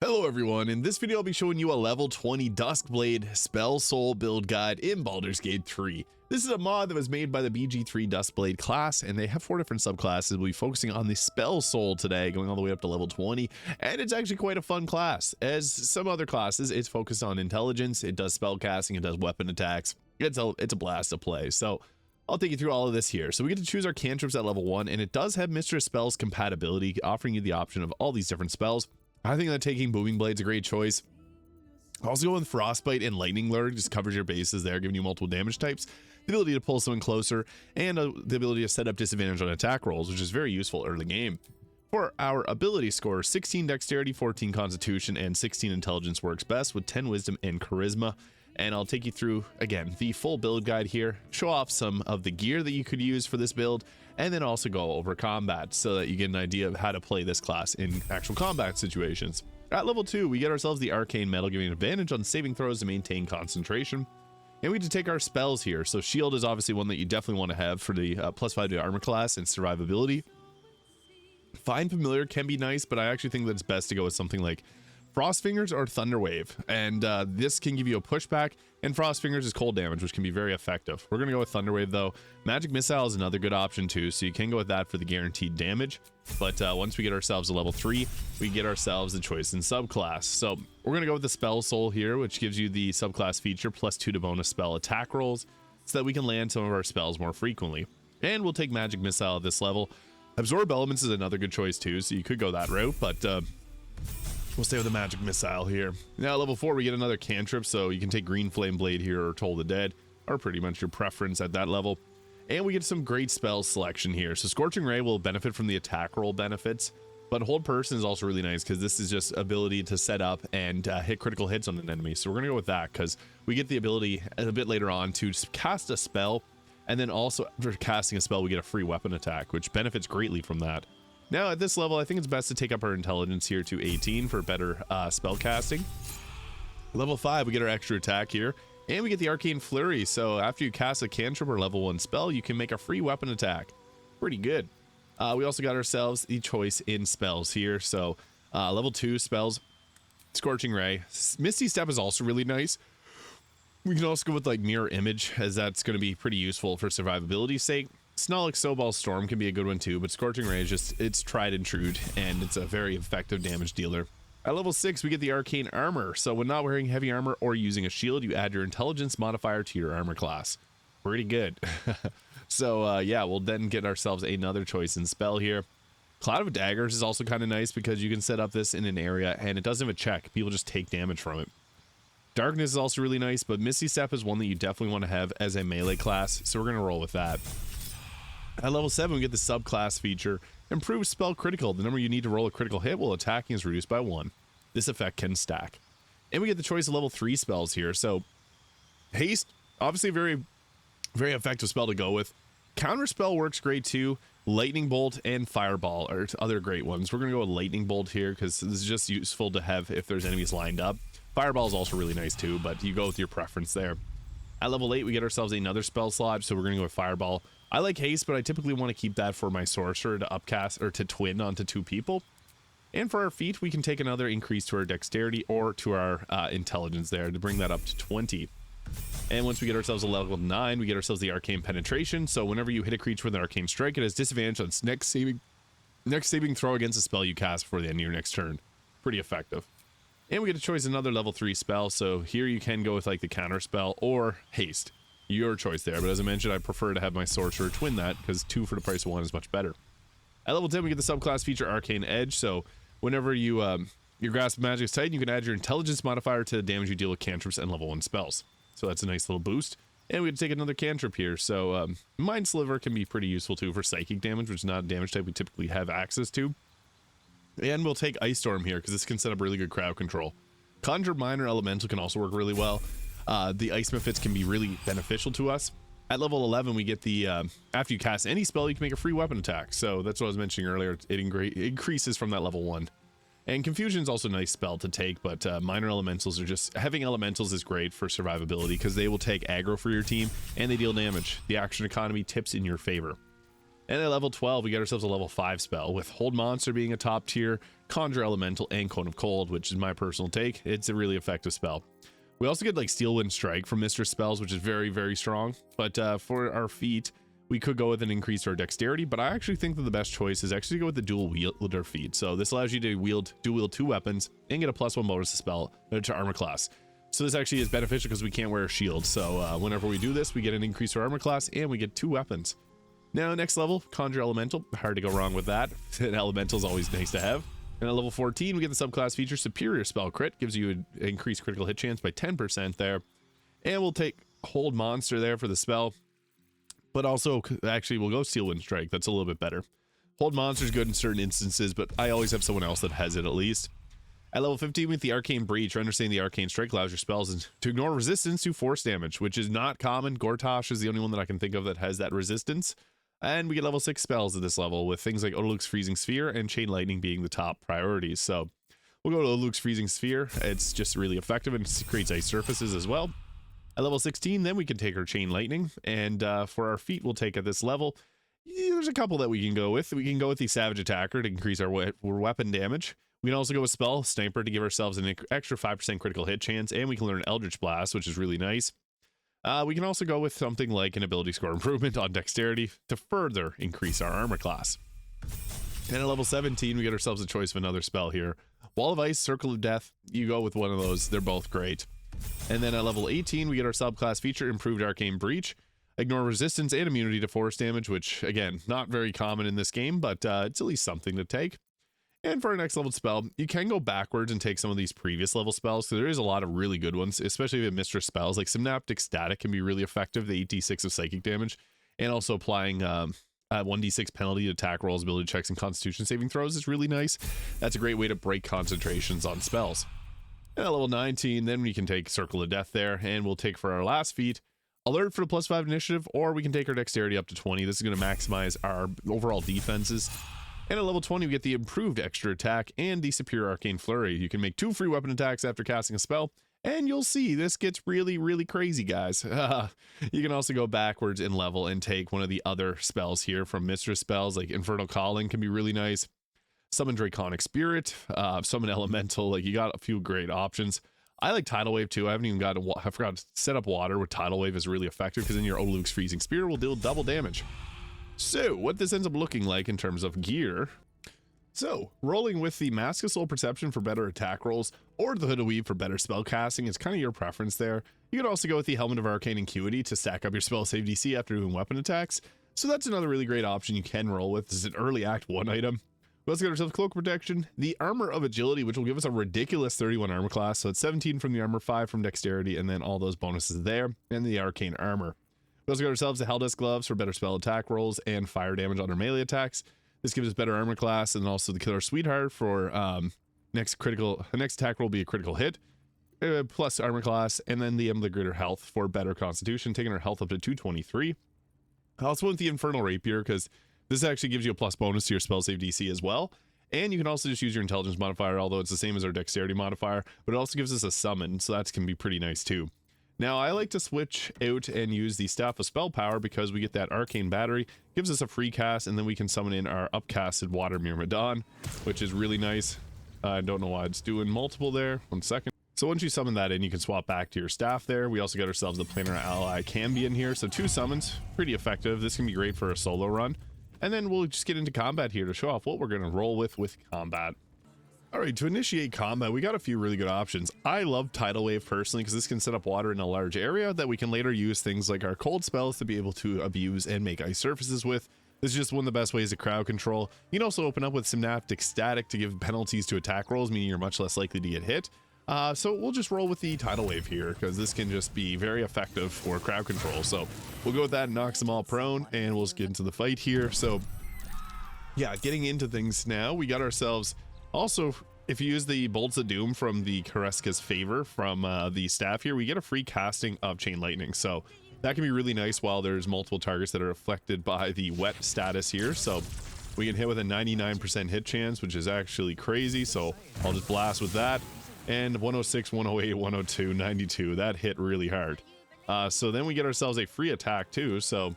Hello everyone, in this video I'll be showing you a level 20 Duskblade Spell Soul build guide in Baldur's Gate 3. This is a mod that was made by the BG3 Duskblade class, and they have 4 different subclasses. We'll be focusing on the Spell Soul today, going all the way up to level 20, and it's actually quite a fun class. As some other classes, it's focused on intelligence, it does spell casting, it does weapon attacks. It's a blast to play, so I'll take you through all of this here. So we get to choose our cantrips at level 1, and it does have Mistress Spells compatibility, offering you the option of all these different spells. I think that taking Booming Blade's a great choice. Also going with Frostbite and Lightning Lure, just covers your bases there, giving you multiple damage types, the ability to pull someone closer, and the ability to set up disadvantage on attack rolls, which is very useful early game. For our ability score, 16 Dexterity, 14 Constitution, and 16 Intelligence works best with 10 Wisdom and Charisma. And I'll take you through, again, the full build guide here, show off some of the gear that you could use for this build, and then also go over combat so that you get an idea of how to play this class in actual combat situations. At level 2, we get ourselves the Arcane Metal, giving an advantage on saving throws to maintain concentration. And we get to take our spells here. So Shield is obviously one that you definitely want to have for the +5 to armor class and survivability. Find Familiar can be nice, but I actually think that it's best to go with something like Frost Fingers or Thunder Wave, and this can give you a pushback, and Frost Fingers is cold damage, which can be very effective. We're going to go with Thunder Wave though. Magic Missile is another good option too, so you can go with that for the guaranteed damage. But once we get ourselves a level 3, we get ourselves a choice in subclass. So we're going to go with the Spell Soul here, which gives you the subclass feature +2 to bonus spell attack rolls, so that we can land some of our spells more frequently. And we'll take Magic Missile at this level. Absorb Elements is another good choice too, so you could go that route, but we'll stay with the Magic Missile here. Now at level 4 we get another cantrip, so you can take Green Flame Blade here or Toll the Dead, or pretty much your preference at that level. And we get some great spell selection here. So Scorching Ray will benefit from the attack roll benefits, but Hold Person is also really nice because this is just ability to set up and hit critical hits on an enemy. So we're going to go with that because we get the ability a bit later on to cast a spell, and then also after casting a spell we get a free weapon attack, which benefits greatly from that. Now at this level, I think it's best to take up our intelligence here to 18 for better spell casting. Level 5, we get our extra attack here, and we get the Arcane Flurry. So after you cast a cantrip or level 1 spell, you can make a free weapon attack. Pretty good. We also got ourselves the choice in spells here. So level 2 spells, Scorching Ray. Misty Step is also really nice. We can also go with like Mirror Image, as that's going to be pretty useful for survivability's sake. Snarl Snowball Storm can be a good one too, but Scorching Ray is just, it's tried and true, and it's a very effective damage dealer. At level 6, we get the Arcane Armor. So when not wearing heavy armor or using a shield, you add your intelligence modifier to your armor class. Pretty good. So yeah, we'll then get ourselves another choice in spell here. Cloud of Daggers is also kind of nice because you can set up this in an area and it doesn't have a check. People just take damage from it. Darkness is also really nice, but Misty Step is one that you definitely want to have as a melee class, so we're going to roll with that. At level 7, we get the subclass feature, Improve Spell Critical. The number you need to roll a critical hit while attacking is reduced by 1. This effect can stack. And we get the choice of level 3 spells here. So, Haste, obviously a very, very effective spell to go with. Counter Spell works great too. Lightning Bolt and Fireball are other great ones. We're going to go with Lightning Bolt here because this is just useful to have if there's enemies lined up. Fireball is also really nice too, but you go with your preference there. At level 8, we get ourselves another spell slot, so we're going to go with Fireball. I like Haste, but I typically want to keep that for my Sorcerer to upcast or to twin onto 2 people. And for our feat, we can take another increase to our Dexterity or to our Intelligence there to bring that up to 20. And once we get ourselves a level 9, we get ourselves the Arcane Penetration. So whenever you hit a creature with an Arcane Strike, it has disadvantage on its next saving throw against a spell you cast before the end of your next turn. Pretty effective. And we get to choose another level 3 spell, so here you can go with like the counter spell or haste. Your choice there, but as I mentioned, I prefer to have my sorcerer twin that, because 2 for the price of 1 is much better. At level 10, we get the subclass feature Arcane Edge, so whenever you your Grasp of Magic is tight, you can add your intelligence modifier to the damage you deal with cantrips and level 1 spells. So that's a nice little boost. And we can take another cantrip here, so Mind Sliver can be pretty useful too for psychic damage, which is not a damage type we typically have access to. And we'll take Ice Storm here because this can set up really good crowd control. Conjure Minor Elemental can also work really well. The Ice Mephits can be really beneficial to us. At level 11, we get the, after you cast any spell, you can make a free weapon attack. So that's what I was mentioning earlier. It increases from that level 1. And Confusion is also a nice spell to take, but Minor Elementals are just, having Elementals is great for survivability because they will take aggro for your team and they deal damage. The action economy tips in your favor. And at level 12, we get ourselves a level 5 spell with Hold Monster being a top tier, Conjure Elemental, and Cone of Cold, which is my personal take. It's a really effective spell. We also get like Steel Wind Strike from Mistress spells, which is very, very strong. But for our feat, we could go with an increase to our dexterity, but I actually think that the best choice is actually to go with the dual wielder feat. So this allows you to dual wield 2 weapons and get a +1 bonus to spell to armor class. So this actually is beneficial because we can't wear a shield. So whenever we do this, we get an increase to our armor class and we get 2 weapons. Now, next level, Conjure Elemental. Hard to go wrong with that. An elemental is always nice to have. And at level 14, we get the subclass feature Superior Spell Crit. Gives you an increased critical hit chance by 10% there. And we'll take Hold Monster there for the spell. But also, actually, we'll go Steel Wind Strike. That's a little bit better. Hold Monster is good in certain instances, but I always have someone else that has it at least. At level 15 with the Arcane Breach, understanding the Arcane Strike allows your spells to ignore resistance to force damage, which is not common. Gortash is the only one that I can think of that has that resistance. And we get level 6 spells at this level, with things like Odaluk's Freezing Sphere and Chain Lightning being the top priorities. So we'll go to Odaluk's Freezing Sphere. It's just really effective and creates ice surfaces as well. At level 16, then we can take our Chain Lightning. And for our feat, we'll take at this level, there's a couple that we can go with. We can go with the Savage Attacker to increase our weapon damage. We can also go with Spell Sniper to give ourselves an extra 5% critical hit chance. And we can learn Eldritch Blast, which is really nice. We can also go with something like an ability score improvement on dexterity to further increase our armor class. And at level 17, we get ourselves a choice of another spell here. Wall of Ice, Circle of Death, you go with one of those. They're both great. And then at level 18, we get our subclass feature, Improved Arcane Breach. Ignore resistance and immunity to force damage, which, again, not very common in this game, but it's at least something to take. And for our next level spell, you can go backwards and take some of these previous level spells, so there is a lot of really good ones, especially with Mistress spells. Like Synaptic Static can be really effective, the 8d6 of psychic damage, and also applying a 1d6 penalty to attack rolls, ability checks, and constitution saving throws is really nice. That's a great way to break concentrations on spells. And at level 19, then we can take Circle of Death there, and we'll take for our last feat, Alert for the +5 initiative, or we can take our dexterity up to 20. This is going to maximize our overall defenses. And at level 20, we get the Improved Extra Attack and the Superior Arcane Flurry. You can make 2 free weapon attacks after casting a spell, and you'll see this gets really, really crazy, guys. You can also go backwards in level and take one of the other spells here from Mistress spells, like Infernal Calling can be really nice. Summon Draconic Spirit, Summon Elemental, like you got a few great options. I like Tidal Wave too. I haven't even I forgot to set up water with Tidal Wave is really effective because then your Odaluk's Freezing Spear will deal double damage. So, what this ends up looking like in terms of gear. So, rolling with the Mask of Soul Perception for better attack rolls, or the Hood of Weave for better spell casting is kind of your preference there. You could also go with the Helmet of Arcane Acuity to stack up your spell save DC after doing weapon attacks. So that's another really great option you can roll with. This is an early Act 1 item. Let's get ourselves Cloak Protection, the Armor of Agility, which will give us a ridiculous 31 armor class. So it's 17 from the armor, 5 from dexterity, and then all those bonuses there, and the Arcane Armor. We also got ourselves the Helldesk Gloves for better spell attack rolls and fire damage on our melee attacks. This gives us better armor class, and also the Killer Sweetheart for next attack roll will be a critical hit, plus armor class, and then the Emblem of Greater Health for better constitution, taking our health up to 223. I also went with the Infernal Rapier because this actually gives you a plus bonus to your spell save DC as well. And you can also just use your intelligence modifier, although it's the same as our dexterity modifier, but it also gives us a summon, so that can be pretty nice too. Now, I like to switch out and use the Staff of Spell Power because we get that Arcane Battery, gives us a free cast, and then we can summon in our upcasted Water Myrmidon, which is really nice. I don't know why it's doing multiple there. 1 second. So once you summon that in, you can swap back to your staff there. We also got ourselves the Planar Ally Cambion here, so 2 summons, pretty effective. This can be great for a solo run. And then we'll just get into combat here to show off what we're going to roll with combat. All right, to initiate combat, we got a few really good options. I love Tidal Wave personally because this can set up water in a large area that we can later use things like our cold spells to be able to abuse and make ice surfaces with. This is just one of the best ways to crowd control. You can also open up with Synaptic Static to give penalties to attack rolls, meaning you're much less likely to get hit. So we'll just roll with the Tidal Wave here because this can just be very effective for crowd control. So we'll go with that and knocks them all prone, and we'll just get into the fight here. So yeah, getting into things now, we got ourselves also, if you use the Bolts of Doom from the Kareska's Favor from the staff here, we get a free casting of Chain Lightning. So that can be really nice while there's multiple targets that are affected by the wet status here. So we can hit with a 99% hit chance, which is actually crazy. So I'll just blast with that. And 106, 108, 102, 92. That hit really hard. So then we get ourselves a free attack too. So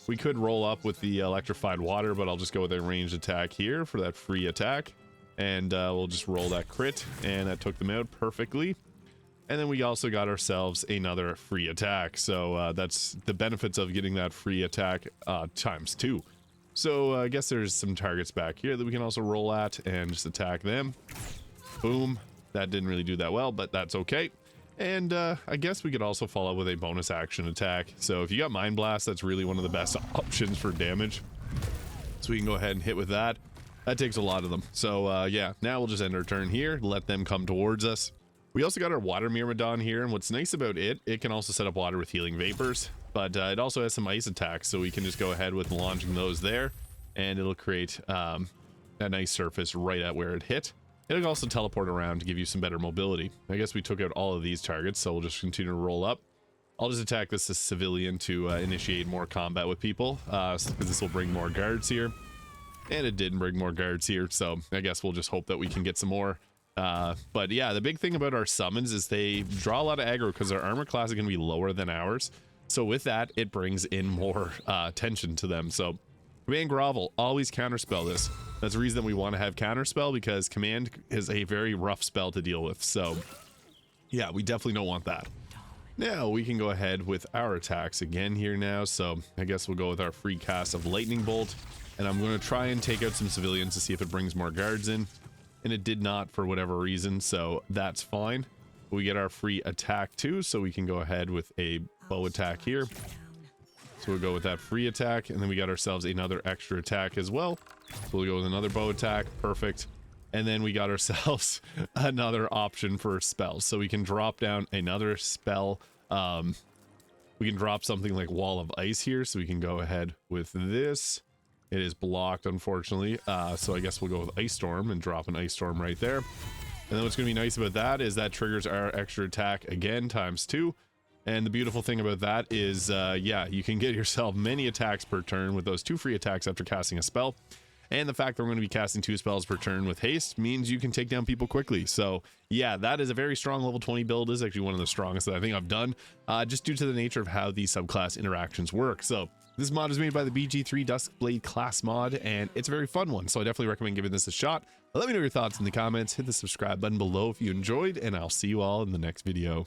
We could roll up with the electrified water, but I'll just go with a ranged attack here for that free attack. And we'll just roll that crit, and that took them out perfectly. And then we also got ourselves another free attack. So that's the benefits of getting that free attack times 2. So I guess there's some targets back here that we can also roll at and just attack them. Boom. That didn't really do that well, but that's okay. And I guess we could also follow up with a bonus action attack. So if you got Mind Blast, that's really one of the best options for damage. So we can go ahead and hit with that. That takes a lot of them. So yeah, now we'll just end our turn here, let them come towards us. We also got our Water Myrmidon here, and what's nice about it, it can also set up water with healing vapors, but it also has some ice attacks, so we can just go ahead with launching those there, and it'll create a nice surface right at where it hit. It'll also teleport around to give you some better mobility. I guess we took out all of these targets, so we'll just continue to roll up. I'll just attack this as civilian to initiate more combat with people, because this will bring more guards here. And it didn't bring more guards here, so I guess we'll just hope that we can get some more. But yeah, the big thing about our summons is they draw a lot of aggro because their armor class is going to be lower than ours. So with that, it brings in more attention to them. So Command Grovel, always counterspell this. That's the reason that we want to have counterspell, because command is a very rough spell to deal with. So yeah, we definitely don't want that. Now we can go ahead with our attacks again here now. So I guess we'll go with our free cast of Lightning Bolt, and I'm going to try and take out some civilians to see if it brings more guards in. And it did not for whatever reason, so that's fine. We get our free attack too, so we can go ahead with a bow attack here. So we'll go with that free attack, and then we got ourselves another extra attack as well. So we'll go with another bow attack, perfect. And then we got ourselves another option for spells, so we can drop down another spell. We can drop something like Wall of Ice here, so we can go ahead with this. It is blocked, unfortunately, so I guess we'll go with Ice Storm and drop an Ice Storm right there. And then what's going to be nice about that is that triggers our extra attack again times 2. And the beautiful thing about that is, yeah, you can get yourself many attacks per turn with those 2 free attacks after casting a spell. And the fact that we're going to be casting 2 spells per turn with haste means you can take down people quickly. So yeah, that is a very strong level 20 build. Is actually one of the strongest that I think I've done, just due to the nature of how these subclass interactions work. So this mod is made by the BG3 Duskblade class mod, and it's a very fun one, so I definitely recommend giving this a shot. Let me know your thoughts in the comments, hit the subscribe button below if you enjoyed, and I'll see you all in the next video.